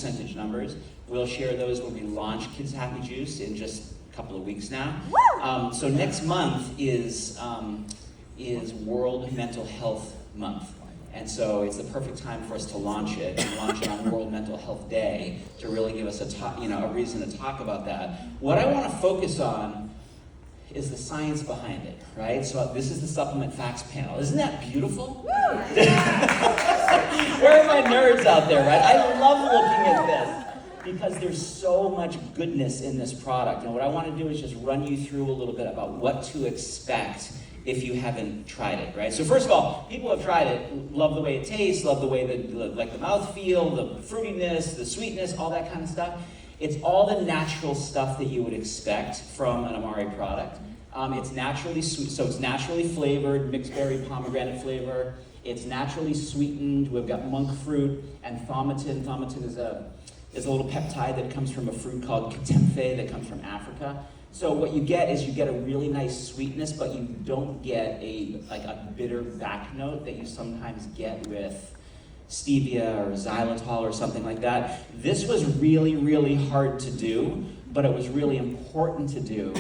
percentage numbers. We'll share those when we launch Kids Happy Juice in just a couple of weeks now. So next month is World Mental Health Month. And so it's the perfect time for us to launch it, and launch it on World Mental Health Day to really give us a reason to talk about that. What I want to focus on is the science behind it, right? So this is the supplement facts panel. Isn't that beautiful? Where are my nerds out there, right? I love looking at this because there's so much goodness in this product. And what I want to do is just run you through a little bit about what to expect if you haven't tried it, right? So first of all, people have tried it, love the way it tastes, love the way like the mouthfeel, the fruitiness, the sweetness, all that kind of stuff. It's all the natural stuff that you would expect from an Amari product. It's naturally sweet, so it's naturally flavored, mixed berry pomegranate flavor. It's naturally sweetened. We've got monk fruit and thaumatin. Thaumatin is a little peptide that comes from a fruit called katemfe that comes from Africa. So what you get is you get a really nice sweetness, but you don't get a bitter back note that you sometimes get with stevia or xylitol or something like that. This was really, really hard to do, but it was really important to do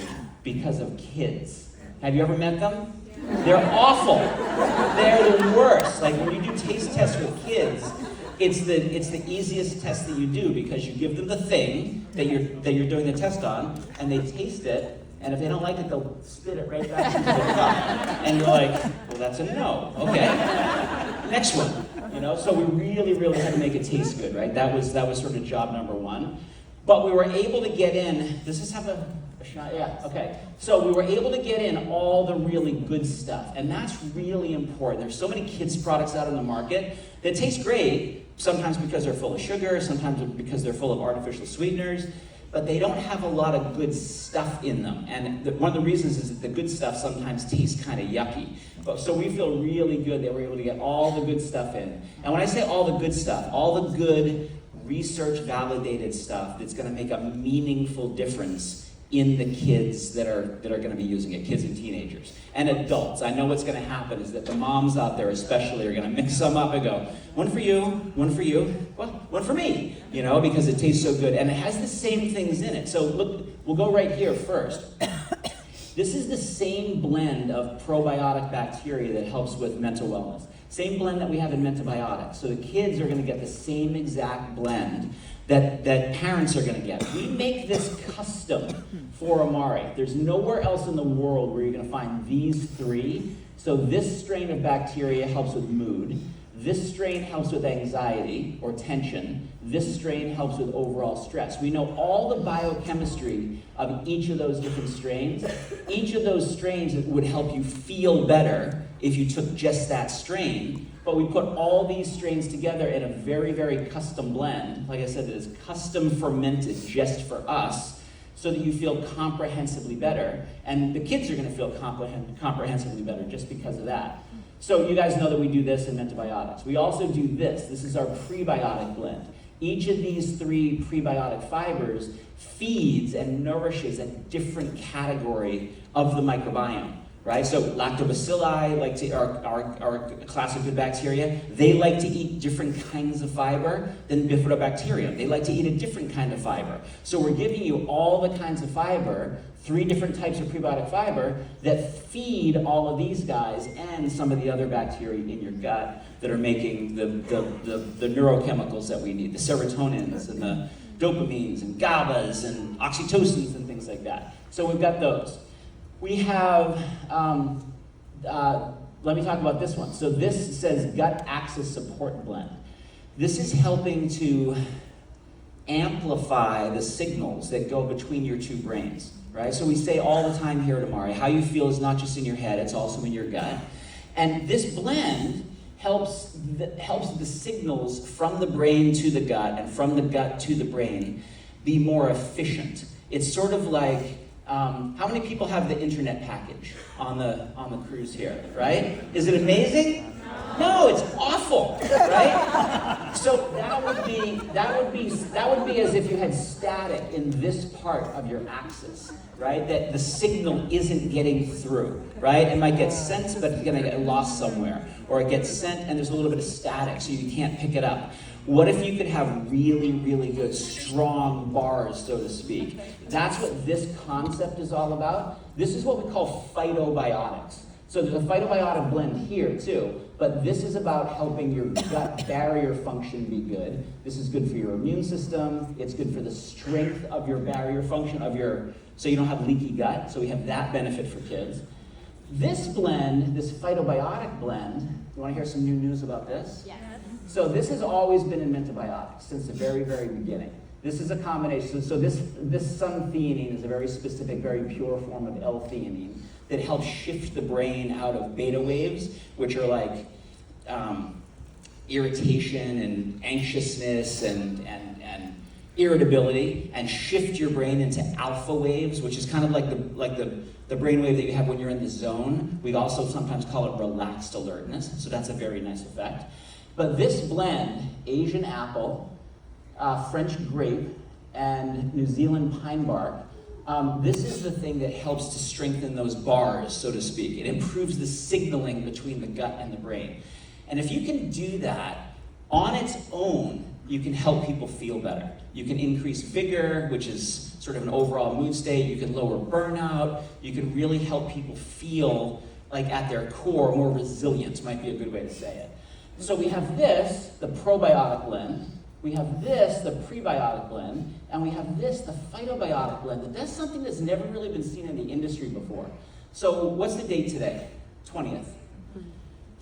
because of kids. Have you ever met them? They're awful. They're the worst. Like when you do taste tests with kids, it's the easiest test that you do because you give them the thing that you're doing the test on, and they taste it, and if they don't like it, they'll spit it right back into their cup. And you're like, well, that's a no. Okay. Next one. So we really, really had to make it taste good, right? That was sort of job number one. But we were able to get in. Does this have a shot? Yeah. Okay. So we were able to get in all the really good stuff, and that's really important. There's so many kids products out in the market that taste great. Sometimes because they're full of sugar, sometimes because they're full of artificial sweeteners, but they don't have a lot of good stuff in them. And one of the reasons is that the good stuff sometimes tastes kind of yucky. So we feel really good that we're able to get all the good stuff in. And when I say all the good stuff, all the good research-validated stuff that's going to make a meaningful difference in the kids that are going to be using it, kids and teenagers. And adults. I know what's going to happen is that the moms out there especially are going to mix them up and go, one for you, well, one for me, because it tastes so good. And it has the same things in it. So look, we'll go right here first. This is the same blend of probiotic bacteria that helps with mental wellness. Same blend that we have in Mentobiotics. So the kids are going to get the same exact blend that parents are going to get. We make this custom for Amari. There's nowhere else in the world where you're going to find these three. So this strain of bacteria helps with mood. This strain helps with anxiety or tension. This strain helps with overall stress. We know all the biochemistry of each of those different strains. Each of those strains would help you feel better if you took just that strain. But we put all these strains together in a very, very custom blend. Like I said, it is custom fermented just for us so that you feel comprehensively better. And the kids are going to feel comprehensively better just because of that. So you guys know that we do this in Mentobiotics. We also do this. This is our prebiotic blend. Each of these three prebiotic fibers feeds and nourishes a different category of the microbiome. Right? So lactobacilli are classic good bacteria. They like to eat different kinds of fiber than bifidobacterium. They like to eat a different kind of fiber. So we're giving you all the kinds of fiber, 3 different types of prebiotic fiber that feed all of these guys and some of the other bacteria in your gut that are making the neurochemicals that we need, the serotonins and the dopamines and GABAs and oxytocins and things like that. So we've got those. We have, let me talk about this one. So this says Gut Axis Support Blend. This is helping to amplify the signals that go between your two brains, right? So we say all the time here at Amari, how you feel is not just in your head, it's also in your gut. And this blend helps the signals from the brain to the gut and from the gut to the brain be more efficient. It's sort of like, how many people have the internet package on the cruise here, right? Is it amazing? No, it's awful, right? So that would be as if you had static in this part of your axis, right? That the signal isn't getting through, right? It might get sent, but it's gonna get lost somewhere. Or it gets sent and there's a little bit of static, so you can't pick it up. What if you could have really, really good, strong bars, so to speak? That's what this concept is all about. This is what we call phytobiotics. So there's a phytobiotic blend here too, but this is about helping your gut barrier function be good. This is good for your immune system. It's good for the strength of your barrier function, so you don't have leaky gut. So we have that benefit for kids. This blend, this phytobiotic blend, you want to hear some new news about this? Yes. So this has always been in antibiotics since the very, very beginning. This is a combination. So this sun-theanine is a very specific, very pure form of L-theanine that helps shift the brain out of beta waves, which are like irritation and anxiousness and irritability, and shift your brain into alpha waves, which is kind of like the brain wave that you have when you're in the zone. We also sometimes call it relaxed alertness, so that's a very nice effect. But this blend, Asian apple, French grape, and New Zealand pine bark, this is the thing that helps to strengthen those bars, so to speak. It improves the signaling between the gut and the brain. And if you can do that on its own, you can help people feel better. You can increase vigor, which is sort of an overall mood state. You can lower burnout. You can really help people feel like at their core more resilient, might be a good way to say it. So we have this, the probiotic blend. We have this, the prebiotic blend, and we have this, the phytobiotic blend. That's something that's never really been seen in the industry before. So what's the date today? 20th.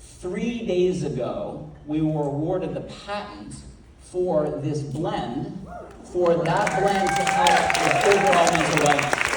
3 days ago, we were awarded the patent for this blend, for that blend to help with overall mental wellness.